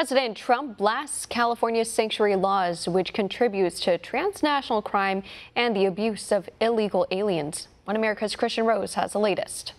President Trump blasts California's sanctuary laws, which contributes to transnational crime and the abuse of illegal aliens. One America's Kristian Rouz has the latest.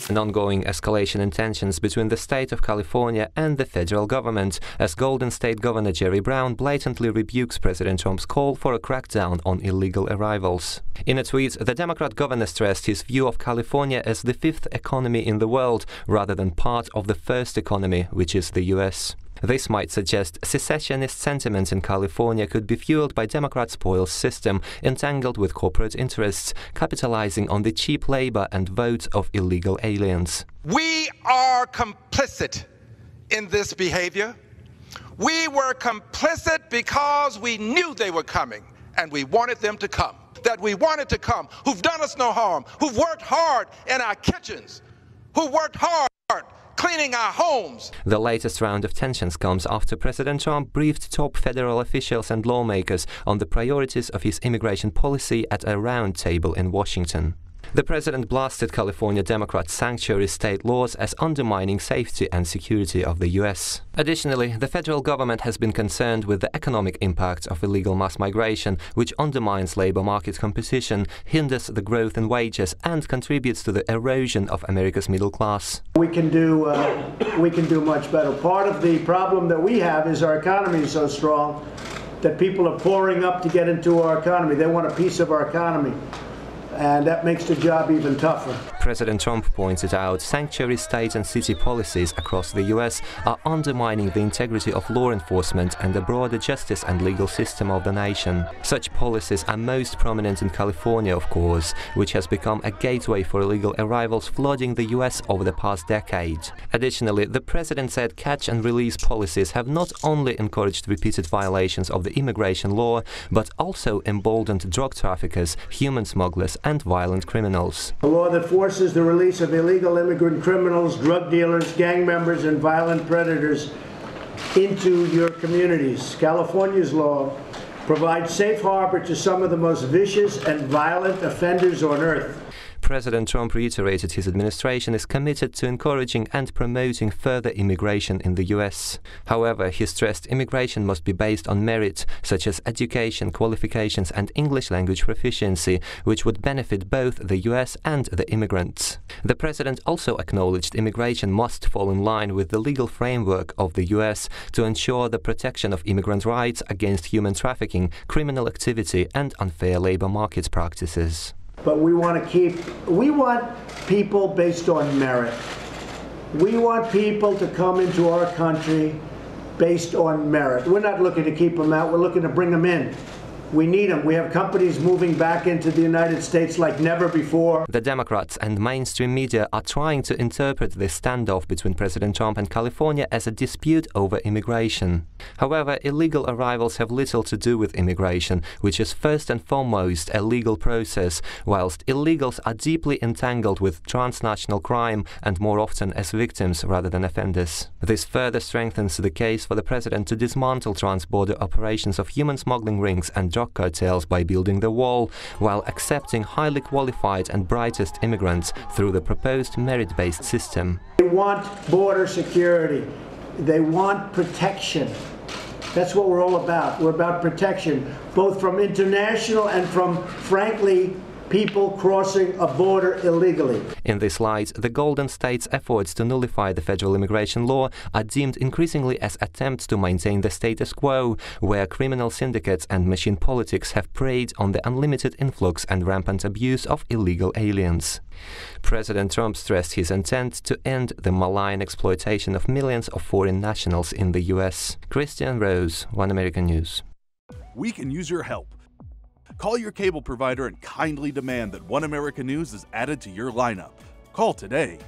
An ongoing escalation in tensions between the state of California and the federal government, as Golden State Governor Jerry Brown blatantly rebukes President Trump's call for a crackdown on illegal arrivals. In a tweet, the Democrat governor stressed his view of California as the fifth economy in the world, rather than part of the first economy, which is the U.S. This might suggest secessionist sentiments in California could be fueled by Democrat spoils system, entangled with corporate interests, capitalizing on the cheap labor and votes of illegal aliens. We are complicit in this behavior. We were complicit because we knew they were coming, and we wanted them to come. That we wanted to come, who've done us no harm, who've worked hard in our kitchens, who worked hard cleaning our homes. The latest round of tensions comes after President Trump briefed top federal officials and lawmakers on the priorities of his immigration policy at a round table in Washington. The president blasted California Democrats' sanctuary state laws as undermining safety and security of the U.S. Additionally, the federal government has been concerned with the economic impact of illegal mass migration, which undermines labor market competition, hinders the growth in wages, and contributes to the erosion of America's middle class. We can do much better. Part of the problem that we have is our economy is so strong that people are pouring up to get into our economy. They want a piece of our economy. And that makes the job even tougher. President Trump pointed out sanctuary state and city policies across the U.S. are undermining the integrity of law enforcement and the broader justice and legal system of the nation. Such policies are most prominent in California, of course, which has become a gateway for illegal arrivals flooding the U.S. over the past decade. Additionally, the president said catch and release policies have not only encouraged repeated violations of the immigration law, but also emboldened drug traffickers, human smugglers, and violent criminals. A law that forces the release of illegal immigrant criminals, drug dealers, gang members, and violent predators into your communities. California's law provides safe harbor to some of the most vicious and violent offenders on earth. President Trump reiterated his administration is committed to encouraging and promoting further immigration in the U.S. However, he stressed immigration must be based on merit, such as education, qualifications, and English language proficiency, which would benefit both the U.S. and the immigrants. The president also acknowledged immigration must fall in line with the legal framework of the U.S. to ensure the protection of immigrant rights against human trafficking, criminal activity, and unfair labor market practices. But we want people based on merit. We want people to come into our country based on merit. We're not looking to keep them out, we're looking to bring them in. We need them. We have companies moving back into the United States like never before. The Democrats and mainstream media are trying to interpret this standoff between President Trump and California as a dispute over immigration. However, illegal arrivals have little to do with immigration, which is first and foremost a legal process, whilst illegals are deeply entangled with transnational crime and more often as victims rather than offenders. This further strengthens the case for the president to dismantle trans-border operations of human smuggling rings and drug cartels by building the wall, while accepting highly qualified and brightest immigrants through the proposed merit-based system. They want border security. They want protection. That's what we're all about. We're about protection, both from international and from, frankly, people crossing a border illegally. In this light, the Golden State's efforts to nullify the federal immigration law are deemed increasingly as attempts to maintain the status quo, where criminal syndicates and machine politics have preyed on the unlimited influx and rampant abuse of illegal aliens. President Trump stressed his intent to end the malign exploitation of millions of foreign nationals in the U.S. Kristian, Rouz, One American News. We can use your help. Call your cable provider and kindly demand that One American News is added to your lineup. Call today.